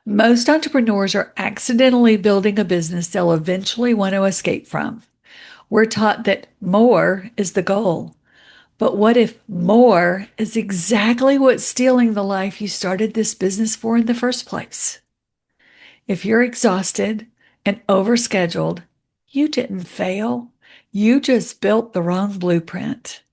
Most entrepreneurs are accidentally building a business they'll eventually want to escape from. We're taught that more is the goal. But what if more is exactly what's stealing the life you started this business for in the first place? If you're exhausted and overscheduled, you didn't fail. You just built the wrong blueprint.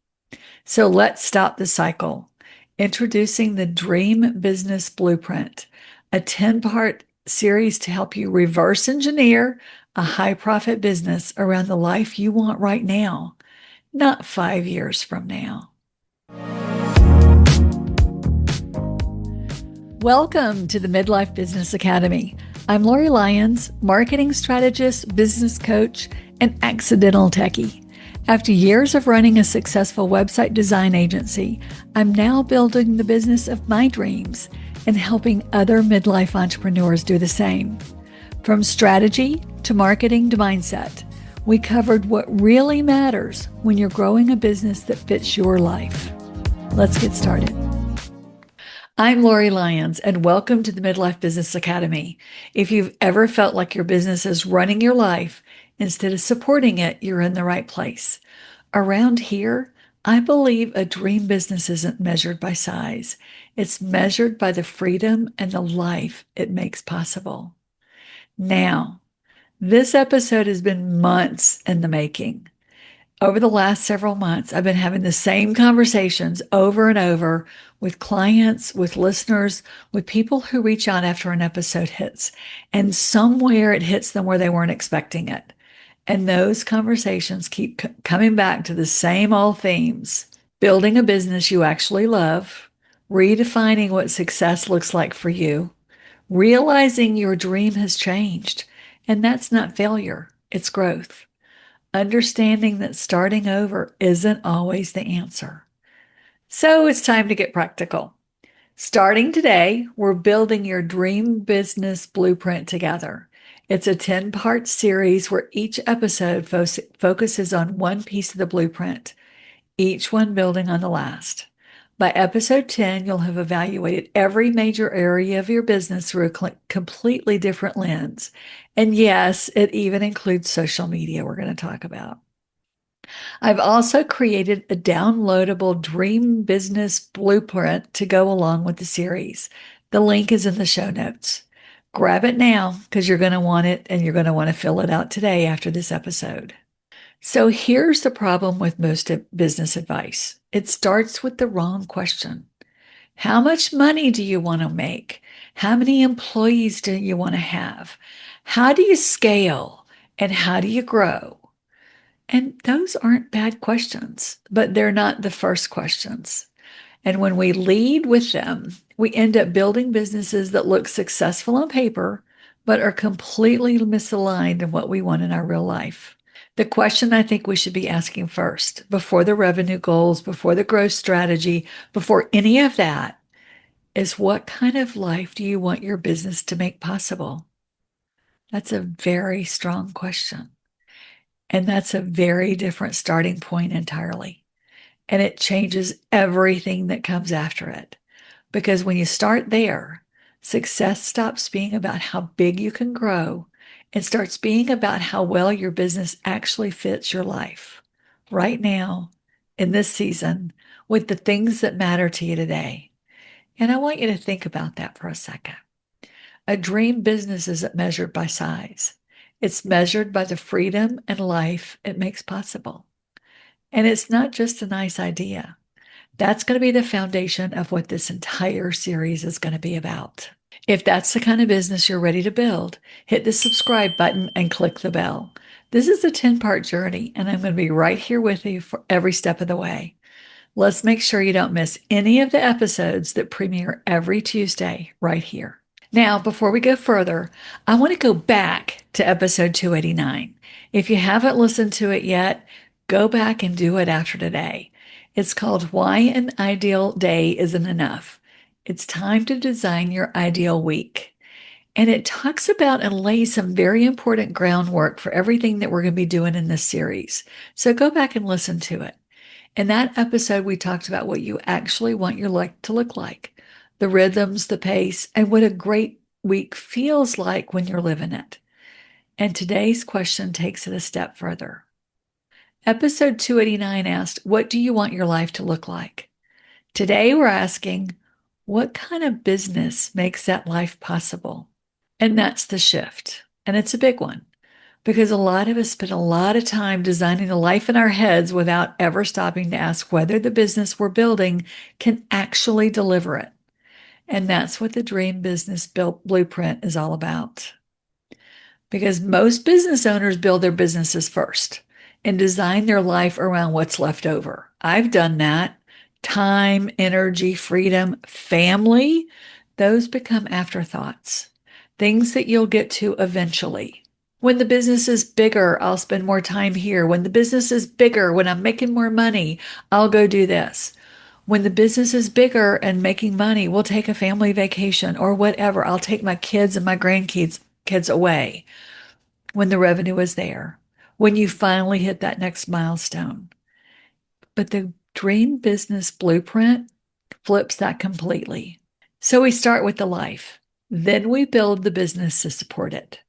So let's stop the cycle. Introducing the Dream Business Blueprint, a 10-part series to help you reverse engineer a high profit business around the life you want right now, not 5 years from now. Welcome to the Midlife Business Academy. I'm Lori Lyons, marketing strategist, business coach, and accidental techie. After years of running a successful website design agency, I'm now building the business of my dreams and helping other midlife entrepreneurs do the same. From strategy to marketing to mindset, we covered what really matters when you're growing a business that fits your life. Let's get started. I'm Lori Lyons, and welcome to the Midlife Business Academy. If you've ever felt like your business is running your life instead of supporting it, you're in the right place. Around here, I believe a dream business isn't measured by size. It's measured by the freedom and the life it makes possible. Now, this episode has been months in the making. Over the last several months, I've been having the same conversations over and over with clients, with listeners, with people who reach out after an episode hits, and somewhere it hits them where they weren't expecting it. And those conversations keep coming back to the same old themes: building a business you actually love, redefining what success looks like for you, realizing your dream has changed, and that's not failure, it's growth. Understanding that starting over isn't always the answer. So it's time to get practical. Starting today, we're building your dream business blueprint together. It's a 10-part series where each episode focuses on one piece of the blueprint, each one building on the last. By episode 10, you'll have evaluated every major area of your business through a completely different lens. And yes, it even includes social media we're going to talk about. I've also created a downloadable Dream Business Blueprint to go along with the series. The link is in the show notes. Grab it now because you're going to want it and you're going to want to fill it out today after this episode. So here's the problem with most business advice. It starts with the wrong question. How much money do you want to make? How many employees do you want to have? How do you scale? And how do you grow? And those aren't bad questions, but they're not the first questions. And when we lead with them, we end up building businesses that look successful on paper, but are completely misaligned in what we want in our real life. The question I think we should be asking first, before the revenue goals, before the growth strategy, before any of that, is what kind of life do you want your business to make possible? That's a very strong question. And that's a very different starting point entirely. And it changes everything that comes after it. Because when you start there, success stops being about how big you can grow and starts being about how well your business actually fits your life right now, in this season, with the things that matter to you today. And I want you to think about that for a second. A dream business isn't measured by size. It's measured by the freedom and life it makes possible. And it's not just a nice idea. That's going to be the foundation of what this entire series is going to be about. If that's the kind of business you're ready to build, hit the subscribe button and click the bell. This is a 10-part journey, and I'm going to be right here with you for every step of the way. Let's make sure you don't miss any of the episodes that premiere every Tuesday right here. Now, before we go further, I want to go back to episode 289. If you haven't listened to it yet, go back and do it after today. It's called Why an Ideal Day Isn't Enough. It's time to design your ideal week. And it talks about and lays some very important groundwork for everything that we're going to be doing in this series. So go back and listen to it. In that episode, we talked about what you actually want your life to look like, the rhythms, the pace, and what a great week feels like when you're living it. And today's question takes it a step further. Episode 289 asked, what do you want your life to look like? Today we're asking, what kind of business makes that life possible? And that's the shift. And it's a big one because a lot of us spend a lot of time designing a life in our heads without ever stopping to ask whether the business we're building can actually deliver it. And that's what the Dream Business Blueprint is all about. Because most business owners build their businesses first and design their life around what's left over. I've done that. Time, energy, freedom, family, those become afterthoughts, things that you'll get to eventually. When the business is bigger, I'll spend more time here. When the business is bigger, when I'm making more money, I'll go do this. When the business is bigger and making money, we'll take a family vacation or whatever. I'll take my kids and my grandkids away when the revenue is there, when you finally hit that next milestone. But the Dream Business Blueprint flips that completely. So we start with the life, then we build the business to support it.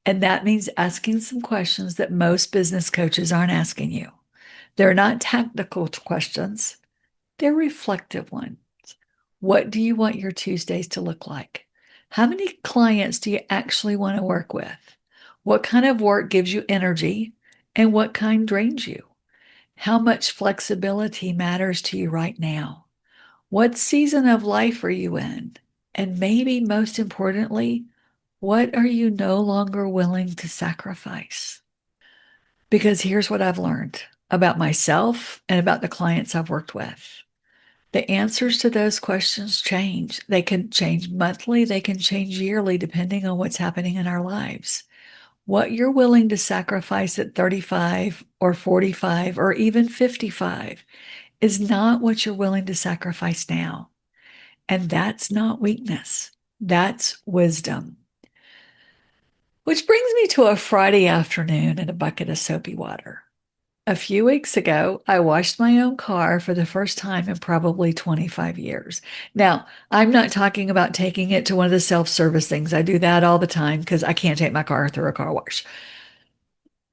And that means asking some questions that most business coaches aren't asking you. They're not technical questions, they're reflective ones. What do you want your Tuesdays to look like? How many clients do you actually want to work with? What kind of work gives you energy and what kind drains you? How much flexibility matters to you right now? What season of life are you in? And maybe most importantly, what are you no longer willing to sacrifice? Because here's what I've learned about myself and about the clients I've worked with. The answers to those questions change. They can change monthly, they can change yearly, depending on what's happening in our lives. What you're willing to sacrifice at 35 or 45 or even 55 is not what you're willing to sacrifice now. And that's not weakness, that's wisdom. Which brings me to a Friday afternoon in a bucket of soapy water. A few weeks ago, I washed my own car for the first time in probably 25 years. Now, I'm not talking about taking it to one of the self-service things. I do that all the time because I can't take my car through a car wash.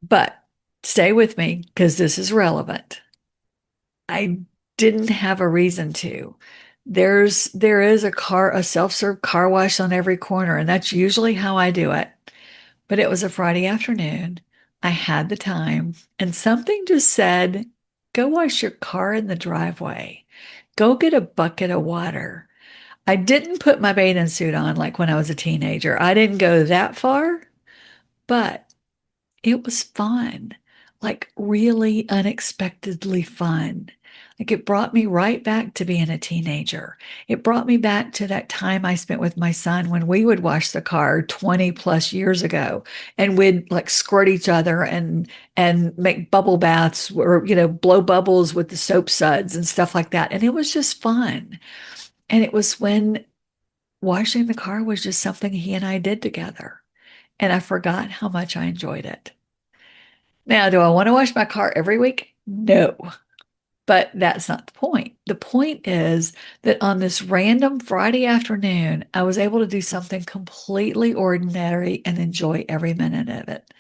But stay with me because this is relevant. I didn't have a reason to. There is a self-serve car wash on every corner, and that's usually how I do it. But it was a Friday afternoon. I had the time, and something just said, go wash your car in the driveway. Go get a bucket of water. I didn't put my bathing suit on like when I was a teenager. I didn't go that far, but it was fun, like really unexpectedly fun. Like it brought me right back to being a teenager. It brought me back to that time I spent with my son when we would wash the car 20 plus years ago and we'd like squirt each other and make bubble baths or blow bubbles with the soap suds and stuff like that. And it was just fun. And it was when washing the car was just something he and I did together. And I forgot how much I enjoyed it. Now, do I want to wash my car every week? No, but that's not the point. The point is that on this random Friday afternoon, I was able to do something completely ordinary and enjoy every minute of it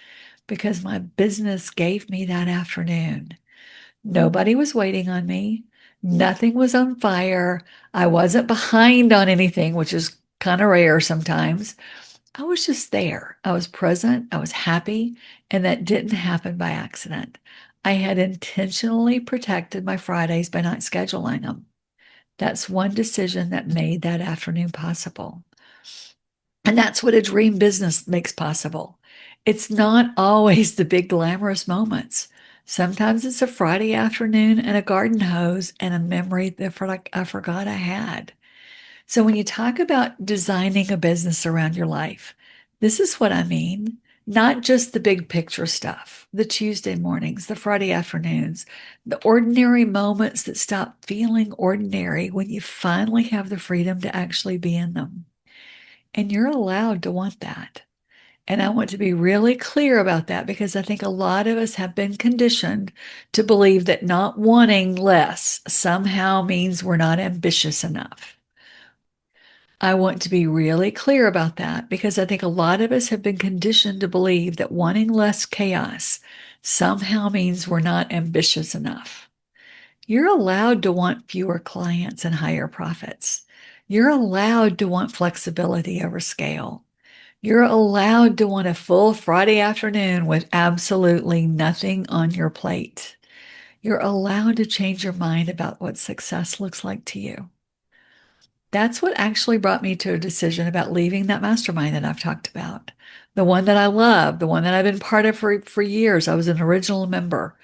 because my business gave me that afternoon. Nobody was waiting on me. Nothing was on fire. I wasn't behind on anything, which is kind of rare sometimes. I was just there. I was present. I was happy. And that didn't happen by accident. I had intentionally protected my Fridays by not scheduling them. That's one decision that made that afternoon possible. And that's what a dream business makes possible. It's not always the big glamorous moments. Sometimes it's a Friday afternoon and a garden hose and a memory that I forgot I had. So when you talk about designing a business around your life, this is what I mean. Not just the big picture stuff, the Tuesday mornings, the Friday afternoons, the ordinary moments that stop feeling ordinary when you finally have the freedom to actually be in them. And you're allowed to want that. And I want to be really clear about that because I think a lot of us have been conditioned to believe that not wanting less somehow means we're not ambitious enough. I want to be really clear about that because I think a lot of us have been conditioned to believe that wanting less chaos somehow means we're not ambitious enough. You're allowed to want fewer clients and higher profits. You're allowed to want flexibility over scale. You're allowed to want a full Friday afternoon with absolutely nothing on your plate. You're allowed to change your mind about what success looks like to you. That's what actually brought me to a decision about leaving that mastermind that I've talked about. The one that I love, the one that I've been part of for years. I was an original member.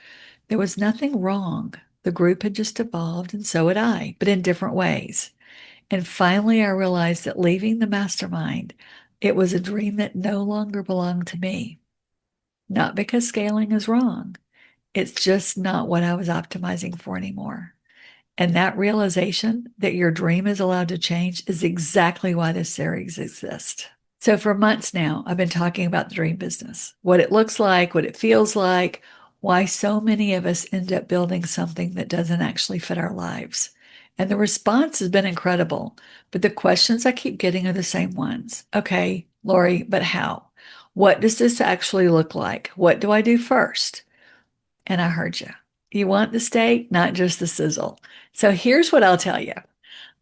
There was nothing wrong. The group had just evolved, and so had I, but in different ways. And finally, I realized that leaving the mastermind, it was a dream that no longer belonged to me. Not because scaling is wrong. It's just not what I was optimizing for anymore. And that realization that your dream is allowed to change is exactly why this series exists. So for months now, I've been talking about the dream business, what it looks like, what it feels like, why so many of us end up building something that doesn't actually fit our lives. And the response has been incredible, but the questions I keep getting are the same ones. Okay, Lori, but how? What does this actually look like? What do I do first? And I heard you. You want the steak, not just the sizzle. So here's what I'll tell you.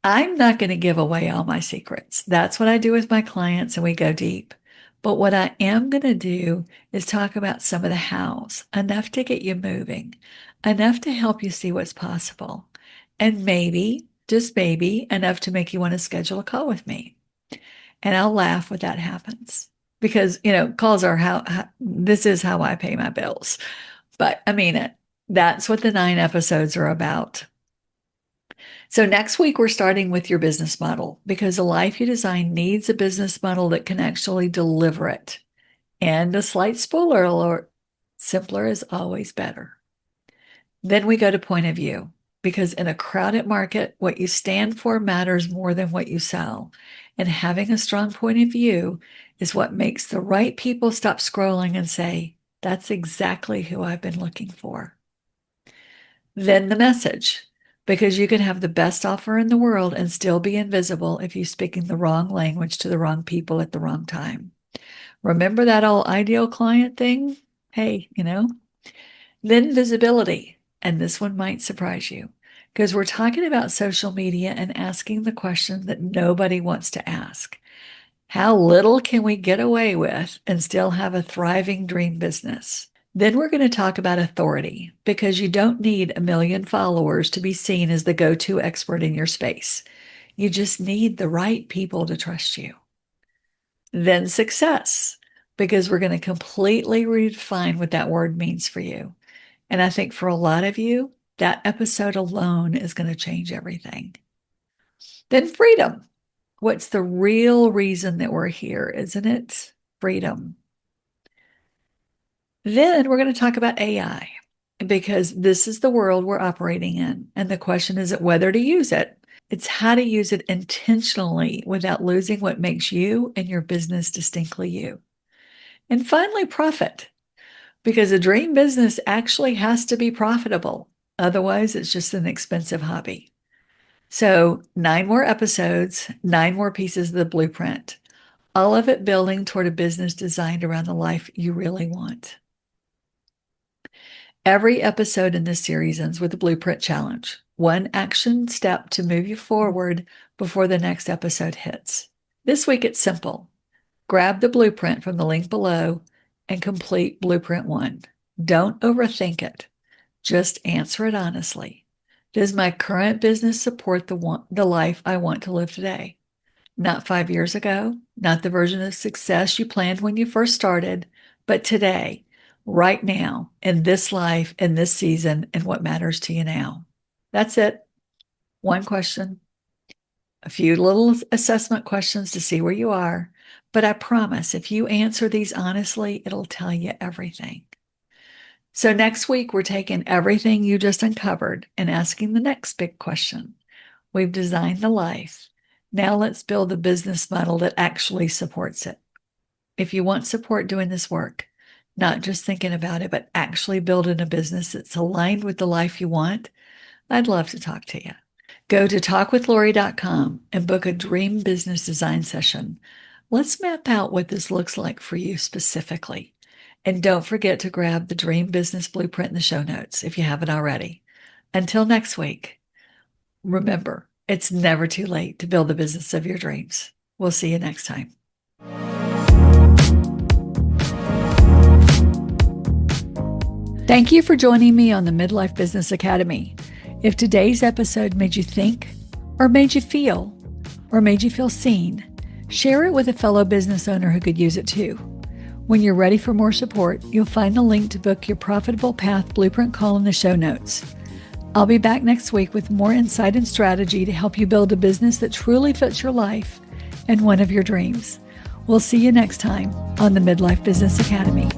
I'm not going to give away all my secrets. That's what I do with my clients, and we go deep. But what I am going to do is talk about some of the hows, enough to get you moving, enough to help you see what's possible, and maybe, just maybe, enough to make you want to schedule a call with me. And I'll laugh when that happens because, calls are how this is how I pay my bills. But I mean it. That's what the 9 episodes are about. So next week, we're starting with your business model because the life you design needs a business model that can actually deliver it. And a slight spoiler alert, simpler is always better. Then we go to point of view because in a crowded market, what you stand for matters more than what you sell. And having a strong point of view is what makes the right people stop scrolling and say, that's exactly who I've been looking for. Then the message, because you can have the best offer in the world and still be invisible if you're speaking the wrong language to the wrong people at the wrong time. Remember that old ideal client thing? Hey, Then visibility. And this one might surprise you because we're talking about social media and asking the question that nobody wants to ask. How little can we get away with and still have a thriving dream business? Then we're going to talk about authority because you don't need a million followers to be seen as the go-to expert in your space. You just need the right people to trust you. Then success, because we're going to completely redefine what that word means for you. And I think for a lot of you, that episode alone is going to change everything. Then freedom. What's the real reason that we're here, isn't it? Freedom. Then we're going to talk about AI because this is the world we're operating in. And the question isn't whether to use it, it's how to use it intentionally without losing what makes you and your business distinctly you. And finally, profit, because a dream business actually has to be profitable. Otherwise, it's just an expensive hobby. So, 9 more episodes, 9 more pieces of the blueprint, all of it building toward a business designed around the life you really want. Every episode in this series ends with a blueprint challenge, one action step to move you forward before the next episode hits. This week, it's simple. Grab the blueprint from the link below and complete blueprint 1. Don't overthink it. Just answer it honestly. Does my current business support the life I want to live today? Not 5 years ago, not the version of success you planned when you first started, but today, right now, in this life, in this season, and what matters to you now. That's it. One question, a few little assessment questions to see where you are. But I promise if you answer these honestly, it'll tell you everything. So next week, we're taking everything you just uncovered and asking the next big question. We've designed the life. Now let's build a business model that actually supports it. If you want support doing this work, not just thinking about it, but actually building a business that's aligned with the life you want, I'd love to talk to you. Go to talkwithlori.com and book a dream business design session. Let's map out what this looks like for you specifically. And don't forget to grab the Dream Business Blueprint in the show notes if you haven't already. Until next week, remember, it's never too late to build the business of your dreams. We'll see you next time. Thank you for joining me on the Midlife Business Academy. If today's episode made you think, or made you feel seen, share it with a fellow business owner who could use it too. When you're ready for more support, you'll find the link to book your Profitable Path Blueprint call in the show notes. I'll be back next week with more insight and strategy to help you build a business that truly fits your life and one of your dreams. We'll see you next time on the Midlife Business Academy.